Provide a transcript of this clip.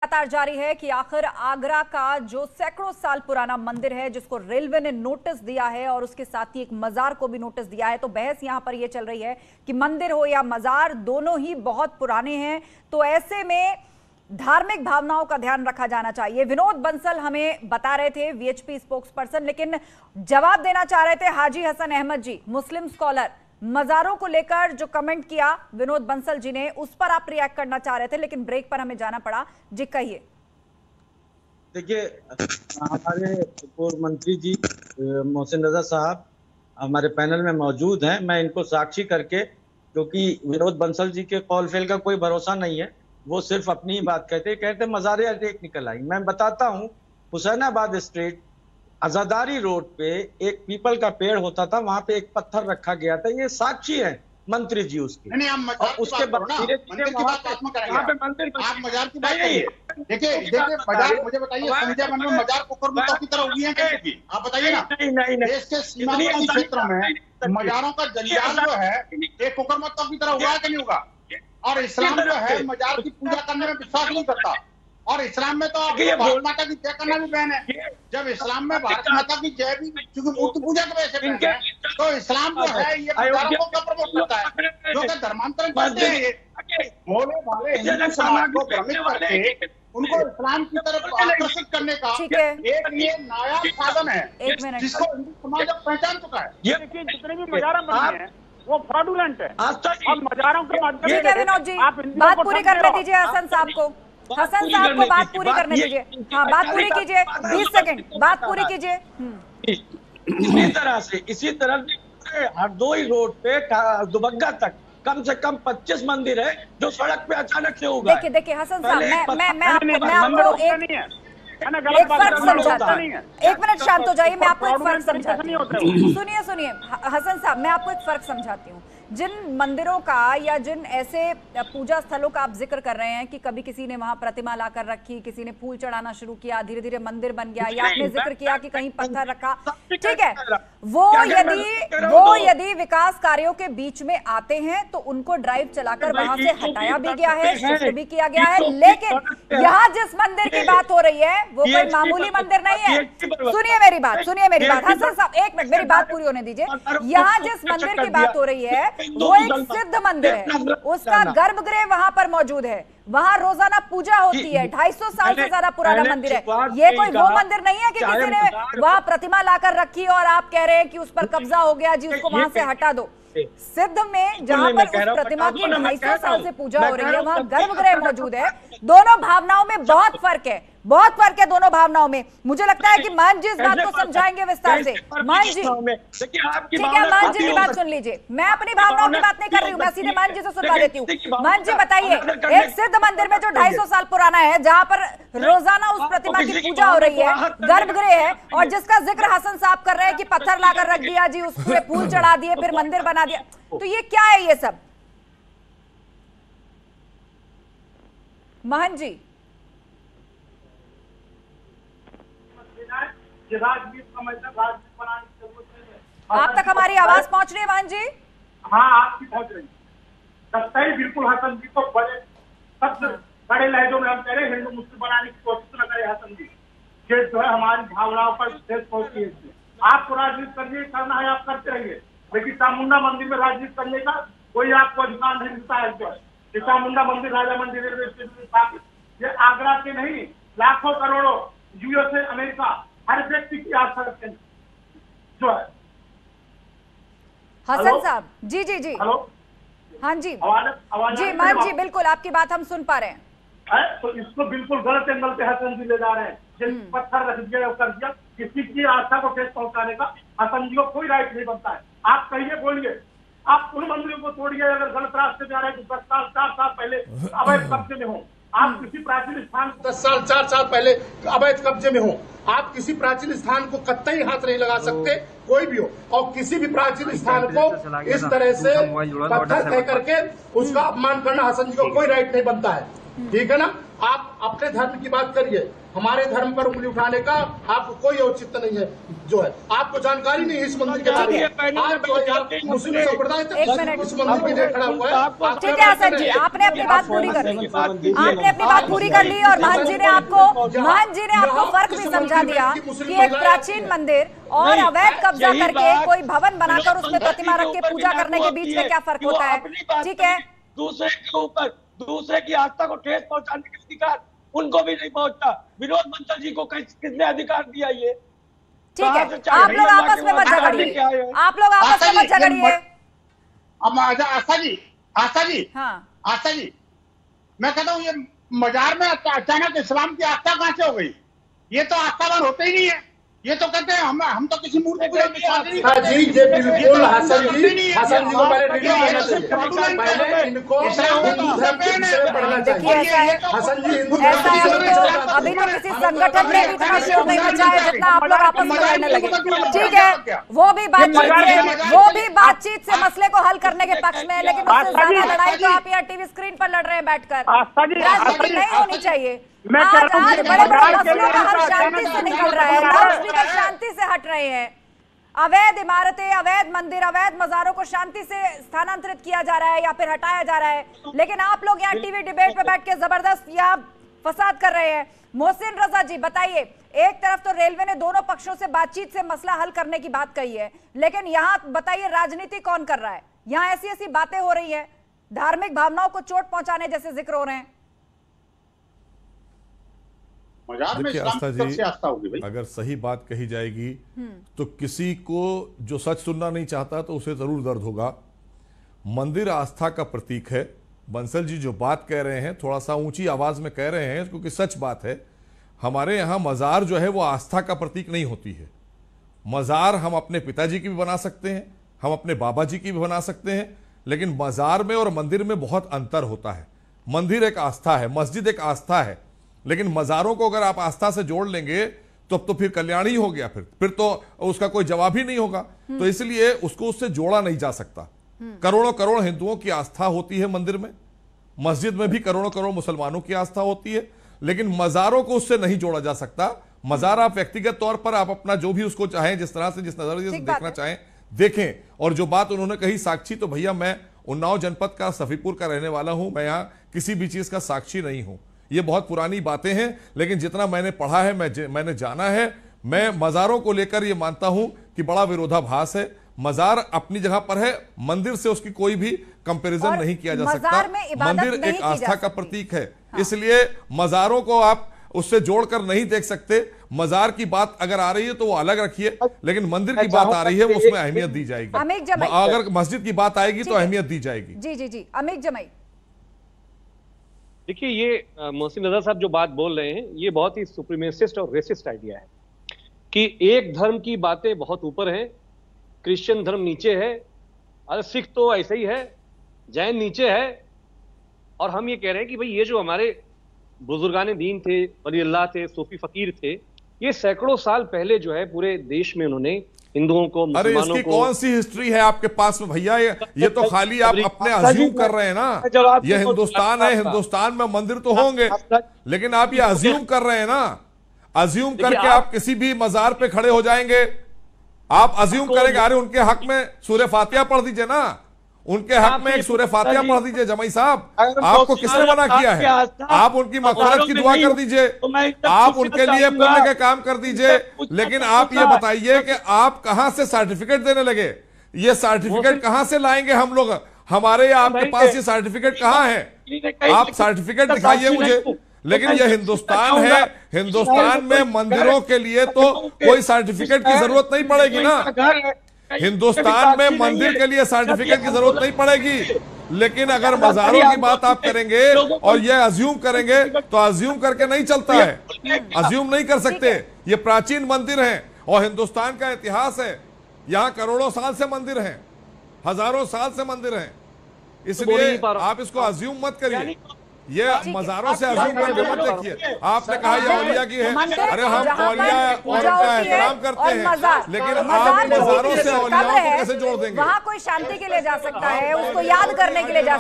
लगातार जारी है कि आखिर आगरा का जो सैकड़ों साल पुराना मंदिर है, जिसको रेलवे ने नोटिस दिया है और उसके साथ ही एक मजार को भी नोटिस दिया है, तो बहस यहां पर यह चल रही है कि मंदिर हो या मजार दोनों ही बहुत पुराने हैं, तो ऐसे में धार्मिक भावनाओं का ध्यान रखा जाना चाहिए। विनोद बंसल हमें बता रहे थे, वीएचपी स्पोक्स पर्सन, लेकिन जवाब देना चाह रहे थे हाजी हसन अहमद जी, मुस्लिम स्कॉलर। मजारों को लेकर जो कमेंट किया विनोद बंसल जी ने, उस पर आप रिएक्ट करना चाह रहे थे, लेकिन ब्रेक पर हमें जाना पड़ा। जी कहिए। देखिए, हमारे पूर्व मंत्री जी मोहसिन रजा साहब हमारे पैनल में मौजूद हैं। मैं इनको साक्षी करके, क्योंकि विनोद बंसल जी के कॉल फेल का कोई भरोसा नहीं है, वो सिर्फ अपनी ही बात कहते मजारे अटैक निकल आई। मैं बताता हूँ, हुसैनाबाद स्ट्रीट आजादारी रोड पे एक पीपल का पेड़ होता था, वहां पे एक पत्थर रखा गया था, ये साक्षी है मंत्री जी उसकी। और उसके बाद धीरे धीरे वहां पे मंदिर, आप मजार की बात करिए। देखिए मजार, मुझे बताइए संजय मंदिर में मजार कुकुरमुत्तों की तरह हुई है क्या? आप बताइए ना। नहीं, देश के सीमावर्ती क्षेत्रों में मजारों का जंजाल जो है एक कुकुरमुत्तों की तरह हुआ है कि नहीं होगा? और इस्लाम जो है मजार की पूजा करने में विश्वास नहीं करता, और इस्लाम में तो भारत माता की जय करना भी बैन है। जब इस्लाम में भारत माता की जय भी, क्योंकि मूर्ति पूजा की वजह से बैन है, तो इस्लाम जो है ये मजारों को क्या प्रमोट करता है? जो कि धर्मांतरण करते हैं, ये भोले भाले हिंदू समाज को भ्रमित करके उनको इस्लाम की तरफ आकर्षित करने का एक ये नायाब साधन है, जिसको हिंदू समाज अब पहचान चुका है। ये देखिए, जितने भी मजारा बने हैं वो फ्रॉडुलेंट है, और मजारों के माध्यम से विनोद जी बात पूरी करने दीजिए हसन साहब को। हसन साहब को बात पूरी करने दीजिए। हाँ, बात पूरी कीजिए, 20 सेकंड बात पूरी कीजिए। इसी तरह हरदोई रोड पे दुबग्गा तक कम से कम 25 मंदिर है जो सड़क पे अचानक से उगा। देखिए हसन साहब, मैं आपको एक फर्क समझाता हूँ। एक मिनट शांत हो जाइए, मैं आपको एक फर्क समझाती हूँ। सुनिए हसन साहब, मैं आपको एक फर्क समझाती हूँ। जिन मंदिरों का या जिन ऐसे पूजा स्थलों का आप जिक्र कर रहे हैं कि कभी किसी ने वहां प्रतिमा लाकर रखी, किसी ने फूल चढ़ाना शुरू किया, धीरे धीरे मंदिर बन गया, या आपने जिक्र किया कि कहीं पत्थर रखा, ठीक है, वो यदि विकास कार्यों के बीच में आते हैं तो उनको ड्राइव चलाकर वहां से हटाया भी गया है, शिफ्ट भी किया गया है। लेकिन यहाँ जिस मंदिर की बात हो रही है वो कोई मामूली मंदिर नहीं है। सुनिए मेरी बात हसन साहब, एक मिनट मेरी बात पूरी होने दीजिए। यहाँ जिस मंदिर की बात हो रही है वो एक सिद्ध मंदिर है, उसका गर्भगृह वहां पर मौजूद है, वहां रोजाना पूजा होती है, 250 साल से ज्यादा पुराना मंदिर है। ये कोई वो मंदिर नहीं है कि किसी ने वहां प्रतिमा लाकर रखी और आप कह रहे हैं कि उस पर कब्जा हो गया जी, उसको वहां से हटा दो। सिद्ध में जहां पर उस प्रतिमा की 250 साल से पूजा हो रही है, वहां गर्भगृह मौजूद है। दोनों भावनाओं में बहुत फर्क है दोनों भावनाओं में। मुझे लगता है कि मान जी इस बात को समझाएंगे विस्तार से। मान जी, ठीक है, मान जी की बात सुन लीजिए। मैं अपनी भावनाओं की बात नहीं कर रही हूँ, मैं सीधे मान जी से सुनवा देती हूँ। मान जी बताइए, एक सिद्ध मंदिर में जो 250 साल पुराना है, जहाँ पर रोजाना उस प्रतिमा की पूजा हो रही है, गर्भगृह है, और जिसका जिक्र हसन साहब कर रहे हैं कि पत्थर लाकर रख दिया जी, उसपे फूल चढ़ा दिए, फिर मंदिर बना दिया, तो ये क्या है ये सब? महन जी, आप तक हमारी आवाज पहुंच रही है महन जी? हाँ, आपकी पहुंच रही है। सही, बिल्कुल हसन जी को बड़े सबसे बड़े लहजों में हम कह रहे हैं, हिंदू मुस्लिम बनाने की कोशिश न करें हसन जी। ये जो है हमारी भावनाओं पर ठेस पहुंचती है। आपको राजनीति करना है, आप करते रहिए, लेकिन चामुंडा मंदिर में राजनीति करने का कोई आपको अधिकार नहीं मिलता है। जो है चामुंडा मंदिर, राजा मंदिर, रेलवे स्टेशन, ये आगरा के नहीं, लाखों करोड़ों यूएसए, अमेरिका, हर व्यक्ति की आस्था रखते हैं जो है। हसन साहब, जी हेलो, हाँ जी जी मान जी, बिल्कुल आपकी बात हम सुन पा रहे हैं। तो इसको बिल्कुल गलत एंगल पे हसन जी ले जा रहे हैं। जिन पत्थर रख दिया कर दिया, किसी की आस्था को ठेस पहुंचाने का हसन जी को कोई राइट नहीं बनता है। आप कहिए, बोलिए, आप उन मंदिरों को तोड़िए अगर गलत रास्ते पे आ रहे हैं। 10 साल 4 साल पहले अवैध कब्जे में हो, आप किसी प्राचीन स्थान 10 साल 4 साल पहले अवैध कब्जे में हो, आप किसी प्राचीन स्थान को कतई हाथ नहीं लगा सकते, कोई भी हो, और किसी भी प्राचीन स्थान को इस तरह से पत्थर कह करके उसका अपमान करना हसन जी को कोई राइट नहीं बनता है, ठीक है ना। आप अपने धर्म की बात करिए, हमारे धर्म पर उंगली उठाने का आपको कोई औचित्य नहीं है। जो है आपको जानकारी नहीं है इस मंदिर के बारे में। आप जो है मुस्लिम संप्रदाय उस मंदिर के लिए खड़ा हुआ है। ठीक है हसन जी, आपने अपनी बात पूरी कर ली, आपने अपनी बात पूरी कर ली और महंत जी ने आपको फर्क भी समझा दिया कि एक प्राचीन मंदिर और अवैध कब्जा करके कोई भवन बनाकर उसमें प्रतिमा रख के पूजा करने के बीच में क्या फर्क होता है। ठीक है, दूसरे के ऊपर दूसरे की आस्था को ठेस पहुंचाने का अधिकार उनको भी नहीं पहुंचता। विनोद बंसल जी को किसने अधिकार दिया ये? ठीक है, आप लोग आपस में मत झगड़िए, आप लोग आपस में मत झगड़िए। आस्था जी, मैं कहता हूँ ये मजार में अचानक इस्लाम की आस्था कहाँ से हो गई? ये तो आस्थावान होते ही नहीं है। ये तो कहते हैं हम तो किसी मूर्ति को नहीं करते। जी ये बिल्कुल हसन जी को पहले रिलीज करना चाहिए, पहले इनको पढ़ना चाहिए। हसन जी हिंदू अभी तो किसी संगठन ने इतना शोर नहीं मचाया जितना आप लोग आपस में लड़ने लगे। ठीक है, वो भी बातचीत से मसले को हल करने के पक्ष में है, लेकिन उससे ज्यादा लड़ाई तो आप यहाँ टीवी स्क्रीन पर लड़ रहे हैं बैठकर। राजनीति नहीं होनी चाहिए। आज बड़े बड़े मसलों का हल शांति से निकल रहा है, लाउडस्पीकर शांति से हट रहे हैं। अवैध इमारतें, अवैध मंदिर, अवैध मजारों को शांति से स्थानांतरित किया जा रहा है या फिर हटाया जा रहा है, लेकिन आप लोग यहाँ टीवी डिबेट पे बैठ के जबरदस्त यहाँ फसाद कर रहे हैं। मोहसिन रजा जी बताइए, एक तरफ तो रेलवे ने दोनों पक्षों से बातचीत से मसला हल करने की बात कही है, लेकिन यहाँ बताइए राजनीति कौन कर रहा है? यहाँ ऐसी ऐसी बातें हो रही है, धार्मिक भावनाओं को चोट पहुंचाने जैसे जिक्र हो रहे हैं। देखिए आस्था जी, अगर सही बात कही जाएगी तो किसी को जो सच सुनना नहीं चाहता तो उसे जरूर दर्द होगा। मंदिर आस्था का प्रतीक है। बंसल जी जो बात कह रहे हैं थोड़ा सा ऊंची आवाज में कह रहे हैं क्योंकि सच बात है। हमारे यहाँ मजार जो है वो आस्था का प्रतीक नहीं होती है। मजार हम अपने पिताजी की भी बना सकते हैं, हम अपने बाबा जी की भी बना सकते हैं, लेकिन मजार में और मंदिर में बहुत अंतर होता है। मंदिर एक आस्था है, मस्जिद एक आस्था है, लेकिन मजारों को अगर आप आस्था से जोड़ लेंगे तो अब तो फिर कल्याण ही हो गया, फिर तो उसका कोई जवाब ही नहीं होगा। तो इसलिए उसको उससे जोड़ा नहीं जा सकता। करोड़ों करोड़ हिंदुओं की आस्था होती है मंदिर में, मस्जिद में भी करोड़ों करोड़ मुसलमानों की आस्था होती है, लेकिन मजारों को उससे नहीं जोड़ा जा सकता। मजार आप व्यक्तिगत तौर पर आप अपना जो भी उसको चाहें, जिस तरह से जिस नजरिए से देखना चाहें देखें। और जो बात उन्होंने कही साक्षी, तो भैया मैं उन्नाव जनपद का सफीपुर का रहने वाला हूं, मैं यहाँ किसी भी चीज का साक्षी नहीं हूं। ये बहुत पुरानी बातें हैं, लेकिन जितना मैंने पढ़ा है, मैंने जाना है, मैं मजारों को लेकर ये मानता हूं कि बड़ा विरोधाभास है। मजार अपनी जगह पर है, मंदिर से उसकी कोई भी कंपैरिजन नहीं किया जा सकता। मंदिर एक आस्था का प्रतीक है, इसलिए मजारों को आप उससे जोड़कर नहीं देख सकते। मजार की बात अगर आ रही है तो वो अलग रखिए, लेकिन मंदिर की बात आ रही है वो उसमें अहमियत दी जाएगी। अगर मस्जिद की बात आएगी तो अहमियत दी जाएगी। जी जी जी, अमित जमाई। देखिए ये मोहसिन रजा साहब जो बात बोल रहे हैं ये बहुत ही सुप्रीमेसिस्ट और रेसिस्ट आइडिया है कि एक धर्म की बातें बहुत ऊपर हैं, क्रिश्चियन धर्म नीचे है, अरे सिख तो ऐसे ही है, जैन नीचे है, और हम ये कह रहे हैं कि भाई ये जो हमारे बुजुर्गान दीन थे, वली अल्लाह थे, सूफी फकीर थे, ये सैकड़ों साल पहले जो है पूरे देश में उन्होंने हिंदुओं को, मुसलमानों को। कौन सी हिस्ट्री है आपके पास में भैया? ये तो खाली आप अपने अज्यूम कर रहे हैं ना। ये हिंदुस्तान है, हिंदुस्तान में मंदिर तो होंगे, लेकिन आप ये अज्यूम कर रहे हैं ना। अज्यूम करके आप किसी भी मजार पे खड़े हो जाएंगे, आप अज्यूम करेंगे अरे उनके हक में सूरह फातिहा पढ़ दीजिए ना, उनके हक में एक सूरह फातिहा पढ़ दीजिए जमाई साहब। आपको किसने मना किया है? आप उनकी मग़फ़िरत की दुआ कर दीजिए, आप उनके लिए पुण्य के काम कर दीजिए, लेकिन आप ये बताइए कि आप कहां से सर्टिफिकेट देने लगे? ये सर्टिफिकेट कहां से लाएंगे हम लोग? हमारे आपके पास ये सर्टिफिकेट कहां है? आप सर्टिफिकेट दिखाइए मुझे। लेकिन ये हिंदुस्तान है, हिंदुस्तान में मंदिरों के लिए तो कोई सर्टिफिकेट की जरूरत नहीं पड़ेगी ना। हिंदुस्तान में मंदिर के लिए सर्टिफिकेट की जरूरत नहीं पड़ेगी, लेकिन अगर मजारों की बात आप करेंगे और ये अज्यूम करेंगे तो अज्यूम करके नहीं चलता है, अज्यूम नहीं कर सकते। ये प्राचीन मंदिर हैं और हिंदुस्तान का इतिहास है, यहाँ करोड़ों साल से मंदिर हैं, हजारों साल से मंदिर हैं, इसलिए आप इसको अज्यूम मत करिए। ये मजारों से अज्यूम करके मत देखिए। आपने कहा ये औलिया की है, अरे हम औलिया और उनका एहतराम करते हैं, लेकिन आप मजारों से औलियाओं को कैसे जोड़ देंगे? वहाँ कोई शांति के लिए जा सकता है, उसको याद करने के लिए जा